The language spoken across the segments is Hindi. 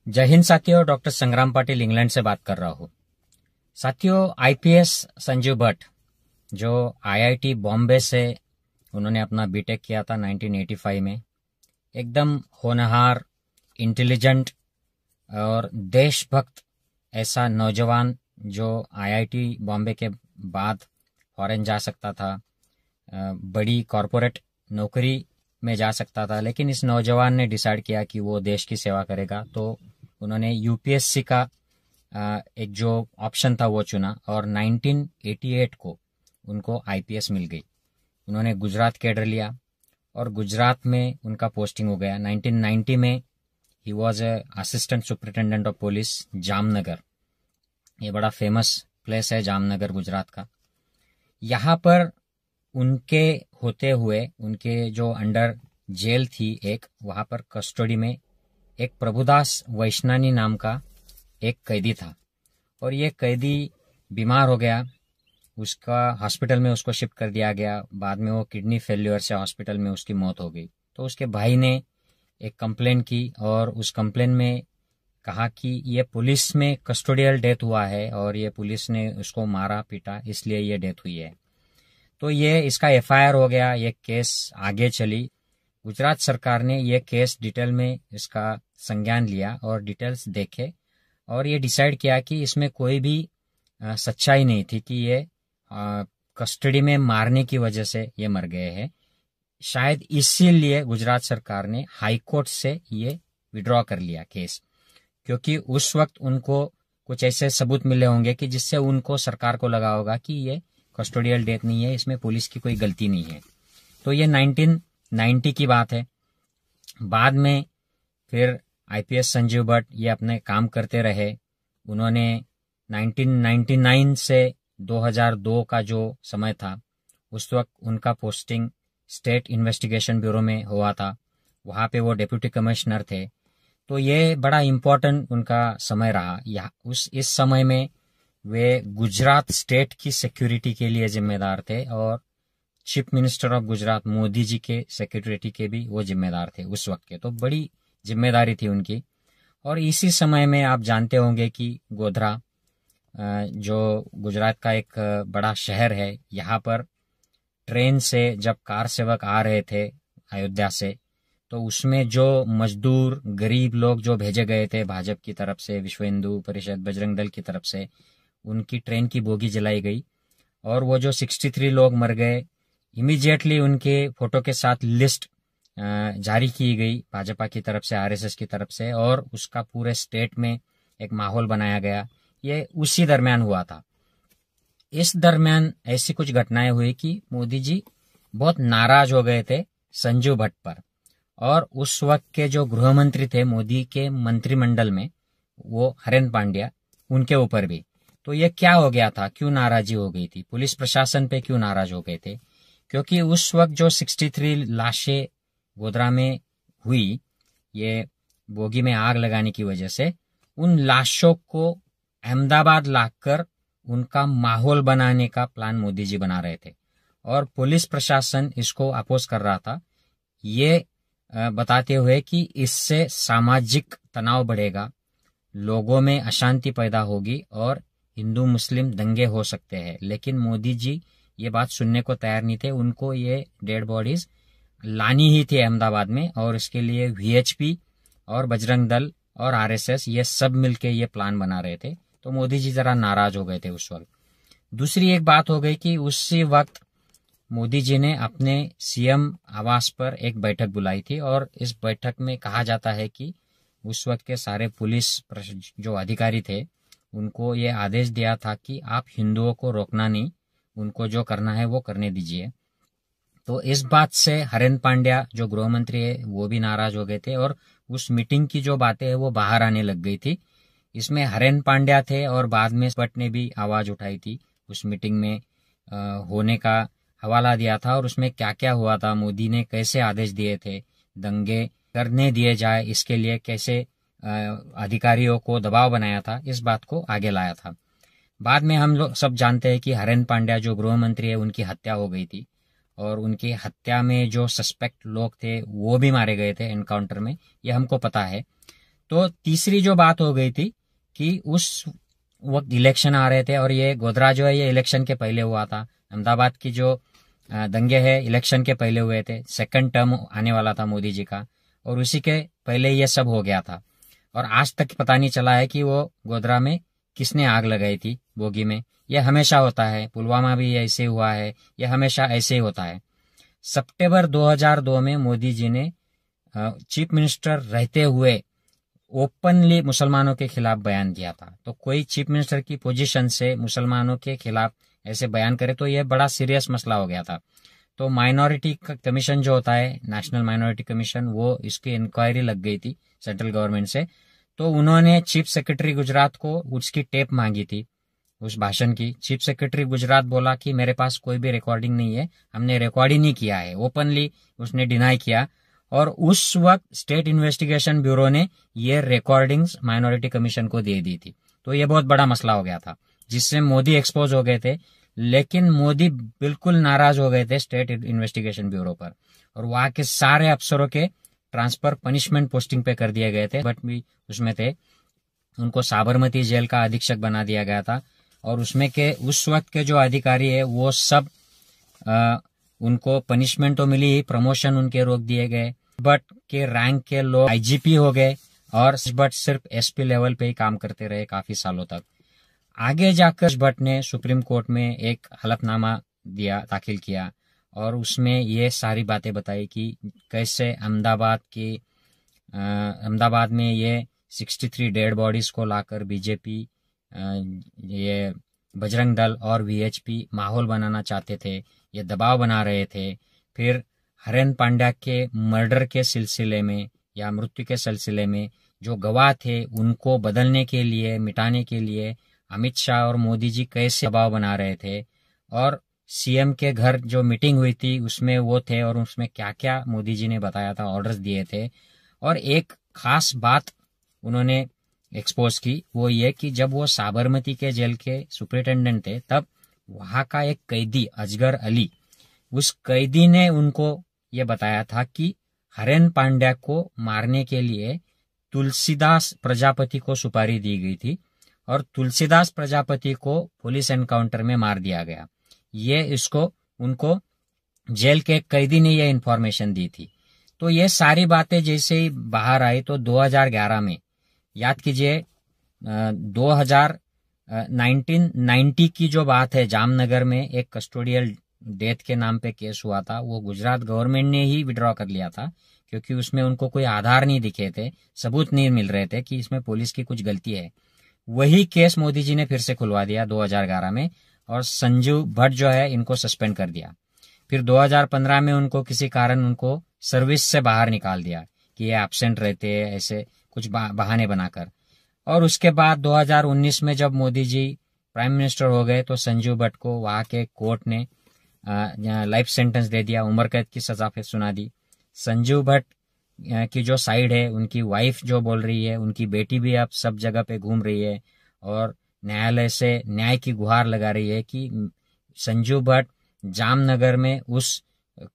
जय हिंद साथियों, डॉक्टर संग्राम पाटिल इंग्लैंड से बात कर रहा हूँ। साथियों, आईपीएस संजीव भट्ट जो आईआईटी बॉम्बे से उन्होंने अपना बीटेक किया था 1985 में, एकदम होनहार, इंटेलिजेंट और देशभक्त ऐसा नौजवान जो आईआईटी बॉम्बे के बाद फॉरेन जा सकता था, बड़ी कॉरपोरेट नौकरी में जा सकता था, लेकिन इस नौजवान ने डिसाइड किया कि वो देश की सेवा करेगा। तो उन्होंने यूपीएससी का एक जो ऑप्शन था वो चुना और 1988 को उनको आईपीएस मिल गई। उन्होंने गुजरात कैडर लिया और गुजरात में उनका पोस्टिंग हो गया। 1990 में he was assistant superintendent of police Jamnagar. ये बड़ा फेमस प्लेस है जामनगर गुजरात का। यहाँ पर उनके होते हुए उनके जो अंडर जेल थी एक, वहां पर कस्टडी में एक प्रभुदास वैष्णानी नाम का एक कैदी था और ये कैदी बीमार हो गया। उसका हॉस्पिटल में उसको शिफ्ट कर दिया गया। बाद में वो किडनी फेल्यूर से हॉस्पिटल में उसकी मौत हो गई। तो उसके भाई ने एक कंप्लेन की और उस कंप्लेन में कहा कि ये पुलिस में कस्टोडियल डेथ हुआ है और ये पुलिस ने उसको मारा पीटा, इसलिए ये डेथ हुई है। तो ये इसका एफआईआर हो गया, ये केस आगे चली। गुजरात सरकार ने ये केस डिटेल में इसका संज्ञान लिया और डिटेल्स देखे और ये डिसाइड किया कि इसमें कोई भी सच्चाई नहीं थी कि ये कस्टडी में मारने की वजह से ये मर गए हैं। शायद इसीलिए गुजरात सरकार ने हाई कोर्ट से ये विड्रॉ कर लिया केस, क्योंकि उस वक्त उनको कुछ ऐसे सबूत मिले होंगे कि जिससे उनको सरकार को लगा होगा कि ये कस्टोडियल डेथ नहीं है, इसमें पुलिस की कोई गलती नहीं है। तो ये 1990 की बात है। बाद में फिर आईपीएस संजीव भट्ट ये अपने काम करते रहे। उन्होंने 1999 से 2002 का जो समय था, उस वक्त उनका पोस्टिंग स्टेट इन्वेस्टिगेशन ब्यूरो में हुआ था। वहाँ पे वो डेप्यूटी कमिश्नर थे। तो ये बड़ा इम्पोर्टेंट उनका समय रहा। इस समय में वे गुजरात स्टेट की सिक्योरिटी के लिए जिम्मेदार थे और chief minister of Gujarat Modi ji के सिक्योरिटी के भी वो जिम्मेदार थे उस वक्त के। तो बड़ी जिम्मेदारी थी उनकी। और इसी समय में आप जानते होंगे कि गोधरा जो गुजरात का एक बड़ा शहर है, यहाँ पर ट्रेन से जब कार सेवक आ रहे थे अयोध्या से, तो उसमें जो मजदूर गरीब लोग जो भेजे गए थे भाजपा की तरफ से, विश्व हिंदू परिषद, बजरंग दल की तरफ से, उनकी ट्रेन की बोगी जलाई गई और वो जो 63 लोग मर गए, इमीडिएटली उनके फोटो के साथ लिस्ट जारी की गई भाजपा की तरफ से, आरएसएस की तरफ से, और उसका पूरे स्टेट में एक माहौल बनाया गया। ये उसी दरमियान हुआ था। इस दरमियान ऐसी कुछ घटनाएं हुई कि मोदी जी बहुत नाराज हो गए थे संजीव भट्ट पर, और उस वक्त के जो गृह मंत्री थे मोदी के मंत्रिमंडल में, वो हरेन पांड्या, उनके ऊपर भी। तो ये क्या हो गया था, क्यों नाराजी हो गई थी, पुलिस प्रशासन पे क्यों नाराज हो गए थे? क्योंकि उस वक्त जो 63 लाशें गोधरा में हुई, ये बोगी में आग लगाने की वजह से, उन लाशों को अहमदाबाद लाकर उनका माहौल बनाने का प्लान मोदी जी बना रहे थे और पुलिस प्रशासन इसको अपोज कर रहा था, ये बताते हुए कि इससे सामाजिक तनाव बढ़ेगा, लोगों में अशांति पैदा होगी और हिंदू मुस्लिम दंगे हो सकते हैं। लेकिन मोदी जी ये बात सुनने को तैयार नहीं थे। उनको ये डेड बॉडीज लानी ही थी अहमदाबाद में, और इसके लिए वीएचपी और बजरंग दल और आरएसएस ये सब मिलके ये प्लान बना रहे थे। तो मोदी जी जरा नाराज हो गए थे उस वक्त। दूसरी एक बात हो गई कि उसी वक्त मोदी जी ने अपने सीएम आवास पर एक बैठक बुलाई थी और इस बैठक में कहा जाता है कि उस वक्त के सारे पुलिस जो अधिकारी थे उनको ये आदेश दिया था कि आप हिंदुओं को रोकना नहीं, उनको जो करना है वो करने दीजिए। तो इस बात से हरेन पांड्या जो गृह मंत्री है वो भी नाराज हो गए थे और उस मीटिंग की जो बातें है वो बाहर आने लग गई थी। इसमें हरेन पांड्या थे और बाद में भट्ट ने भी आवाज उठाई थी। उस मीटिंग में होने का हवाला दिया था और उसमें क्या क्या हुआ था, मोदी ने कैसे आदेश दिए थे, दंगे करने दिए जाए इसके लिए कैसे अधिकारियों को दबाव बनाया था, इस बात को आगे लाया था। बाद में हम लोग सब जानते हैं कि हरेन पांड्या जो गृह मंत्री है उनकी हत्या हो गई थी और उनकी हत्या में जो सस्पेक्ट लोग थे वो भी मारे गए थे एनकाउंटर में, ये हमको पता है। तो तीसरी जो बात हो गई थी कि उस वक्त इलेक्शन आ रहे थे, और ये गोधरा जो है ये इलेक्शन के पहले हुआ था। अहमदाबाद की जो दंगे हैं इलेक्शन के पहले हुए थे, सेकंड टर्म आने वाला था मोदी जी का, और उसी के पहले ये सब हो गया था। और आज तक पता नहीं चला है कि वो गोधरा में किसने आग लगाई थी बोगी में। यह हमेशा होता है, पुलवामा भी ऐसे हुआ है, यह हमेशा ऐसे ही होता है। सितंबर 2002 में मोदी जी ने चीफ मिनिस्टर रहते हुए ओपनली मुसलमानों के खिलाफ बयान दिया था। तो कोई चीफ मिनिस्टर की पोजीशन से मुसलमानों के खिलाफ ऐसे बयान करे तो यह बड़ा सीरियस मसला हो गया था। तो माइनॉरिटी कमीशन जो होता है, नेशनल माइनॉरिटी कमीशन, वो इसकी इंक्वायरी लग गई थी सेंट्रल गवर्नमेंट से। तो उन्होंने चीफ सेक्रेटरी गुजरात को उसकी टेप मांगी थी उस भाषण की। चीफ सेक्रेटरी गुजरात बोला कि मेरे पास कोई भी रिकॉर्डिंग नहीं है, हमने रिकॉर्ड ही नहीं किया है। ओपनली उसने डिनाई किया। और उस वक्त स्टेट इन्वेस्टिगेशन ब्यूरो ने ये रिकॉर्डिंग्स माइनॉरिटी कमीशन को दे दी थी। तो ये बहुत बड़ा मसला हो गया था, जिससे मोदी एक्सपोज हो गए थे। लेकिन मोदी बिल्कुल नाराज हो गए थे स्टेट इन्वेस्टिगेशन ब्यूरो पर, और वहां के सारे अफसरों के ट्रांसफर पनिशमेंट पोस्टिंग पे कर दिए गए थे। बट भी उसमें थे, उनको साबरमती जेल का अधीक्षक बना दिया गया था। और उसमें के उस वक्त के जो अधिकारी है वो सब उनको पनिशमेंट तो मिली, प्रमोशन उनके रोक दिए गए, बट के रैंक के लोग आईजीपी हो गए, और बट सिर्फ एसपी लेवल पे ही काम करते रहे काफी सालों तक। आगे जाकर भट्ट ने सुप्रीम कोर्ट में एक हलफनामा दाखिल किया, और उसमें ये सारी बातें बताई कि कैसे अहमदाबाद में ये 63 डेड बॉडीज को लाकर बीजेपी, ये बजरंग दल और वीएचपी माहौल बनाना चाहते थे, ये दबाव बना रहे थे। फिर हरेन पांड्या के मर्डर के सिलसिले में या मृत्यु के सिलसिले में जो गवाह थे उनको बदलने के लिए, मिटाने के लिए अमित शाह और मोदी जी कैसे दबाव बना रहे थे। और सीएम के घर जो मीटिंग हुई थी उसमें वो थे, और उसमें क्या क्या मोदी जी ने बताया था, ऑर्डर्स दिए थे। और एक खास बात उन्होंने एक्सपोज की, वो ये कि जब वो साबरमती के जेल के सुपरिटेंडेंट थे तब वहां का एक कैदी अजगर अली, उस कैदी ने उनको ये बताया था कि हरेन पांड्या को मारने के लिए तुलसीदास प्रजापति को सुपारी दी गई थी, और तुलसीदास प्रजापति को पुलिस एनकाउंटर में मार दिया गया। ये उनको जेल के कैदी ने ये इन्फॉर्मेशन दी थी। तो ये सारी बातें जैसे ही बाहर आई तो 2011 में, याद कीजिए 1990 की जो बात है, जामनगर में एक कस्टोडियल डेथ के नाम पे केस हुआ था। वो गुजरात गवर्नमेंट ने ही विड्रॉ कर लिया था, क्योंकि उसमें उनको कोई आधार नहीं दिखे थे, सबूत नहीं मिल रहे थे कि इसमें पुलिस की कुछ गलती है। वही केस मोदी जी ने फिर से खुलवा दिया 2011 में, और संजीव भट्ट जो है इनको सस्पेंड कर दिया। फिर 2015 में उनको किसी कारण उनको सर्विस से बाहर निकाल दिया कि ये एब्सेंट रहते हैं, ऐसे कुछ बहाने बनाकर। और उसके बाद 2019 में जब मोदी जी प्राइम मिनिस्टर हो गए तो संजीव भट्ट को वहां के कोर्ट ने लाइफ सेंटेंस दे दिया, उम्र कैद की सजा फिर सुना दी। संजीव भट्ट की जो साइड है, उनकी वाइफ जो बोल रही है, उनकी बेटी भी अब सब जगह पे घूम रही है और न्यायालय से न्याय की गुहार लगा रही है कि संजीव भट्ट जामनगर में उस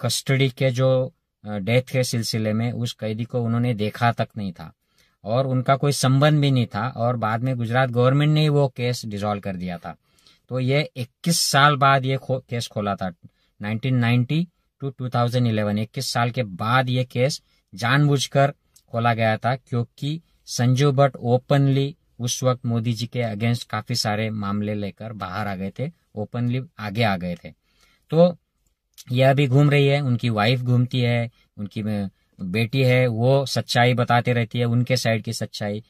कस्टडी के जो डेथ के सिलसिले में उस कैदी को उन्होंने देखा तक नहीं था, और उनका कोई संबंध भी नहीं था, और बाद में गुजरात गवर्नमेंट ने ही वो केस डिसॉल्व कर दिया था। तो ये 21 साल बाद ये केस खोला था, 1990 टू 2011, 21 साल के बाद ये केस जानबूझकर खोला गया था, क्योंकि संजीव भट्ट ओपनली उस वक्त मोदी जी के अगेंस्ट काफी सारे मामले लेकर बाहर आ गए थे, ओपनली आगे आ गए थे। तो यह अभी घूम रही है, उनकी वाइफ घूमती है, उनकी बेटी है, वो सच्चाई बताते रहती है, उनके साइड की सच्चाई।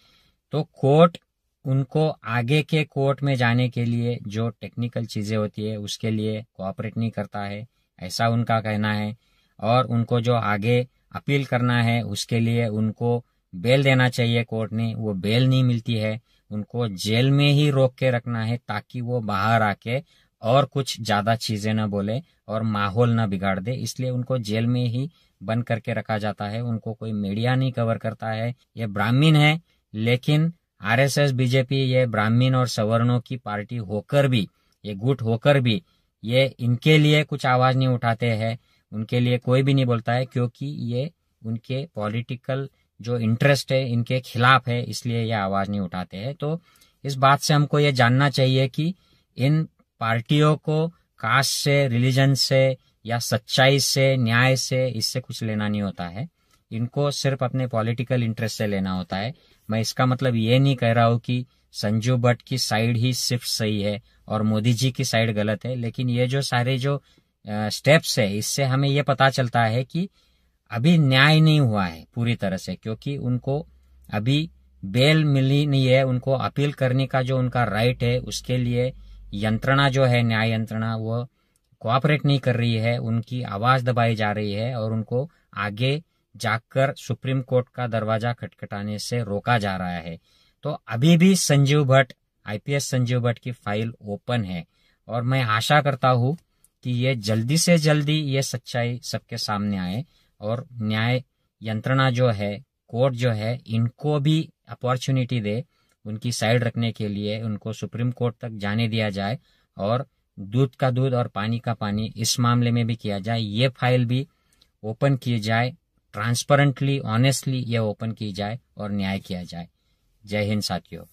तो कोर्ट उनको आगे के कोर्ट में जाने के लिए जो टेक्निकल चीजें होती है उसके लिए कोऑपरेट नहीं करता है, ऐसा उनका कहना है। और उनको जो आगे अपील करना है उसके लिए उनको बेल देना चाहिए कोर्ट ने, वो बेल नहीं मिलती है। उनको जेल में ही रोक के रखना है ताकि वो बाहर आके और कुछ ज्यादा चीजें न बोले और माहौल न बिगाड़ दे, इसलिए उनको जेल में ही बंद करके रखा जाता है। उनको कोई मीडिया नहीं कवर करता है। ये ब्राह्मण है, लेकिन आरएसएस बीजेपी ये ब्राह्मण और सवर्णों की पार्टी होकर भी, ये गुट होकर भी, ये इनके लिए कुछ आवाज नहीं उठाते हैं, उनके लिए कोई भी नहीं बोलता है, क्योंकि ये उनके पॉलिटिकल जो इंटरेस्ट है इनके खिलाफ है, इसलिए ये आवाज नहीं उठाते हैं। तो इस बात से हमको ये जानना चाहिए कि इन पार्टियों को कास्ट से, रिलीजन से या सच्चाई से, न्याय से, इससे कुछ लेना नहीं होता है। इनको सिर्फ अपने पॉलिटिकल इंटरेस्ट से लेना होता है। मैं इसका मतलब ये नहीं कह रहा हूं कि संजू भट्ट की साइड ही सिर्फ सही है और मोदी जी की साइड गलत है, लेकिन ये जो सारे जो स्टेप्स है, इससे हमें ये पता चलता है कि अभी न्याय नहीं हुआ है पूरी तरह से, क्योंकि उनको अभी बेल मिली नहीं है। उनको अपील करने का जो उनका राइट है, उसके लिए यंत्रणा जो है, न्याय यंत्रणा, वो कोऑपरेट नहीं कर रही है। उनकी आवाज दबाई जा रही है और उनको आगे जाकर सुप्रीम कोर्ट का दरवाजा खटखटाने से रोका जा रहा है। तो अभी भी संजीव भट्ट, आईपीएस संजीव भट्ट की फाइल ओपन है और मैं आशा करता हूं कि ये जल्दी से जल्दी ये सच्चाई सबके सामने आए और न्याय यंत्रणा जो है, कोर्ट जो है, इनको भी अपॉर्चुनिटी दे उनकी साइड रखने के लिए। उनको सुप्रीम कोर्ट तक जाने दिया जाए और दूध का दूध और पानी का पानी इस मामले में भी किया जाए। ये फाइल भी ओपन की जाए, ट्रांसपेरेंटली, ऑनेस्टली ये ओपन की जाए और न्याय किया जाए। जय हिंद साथियों।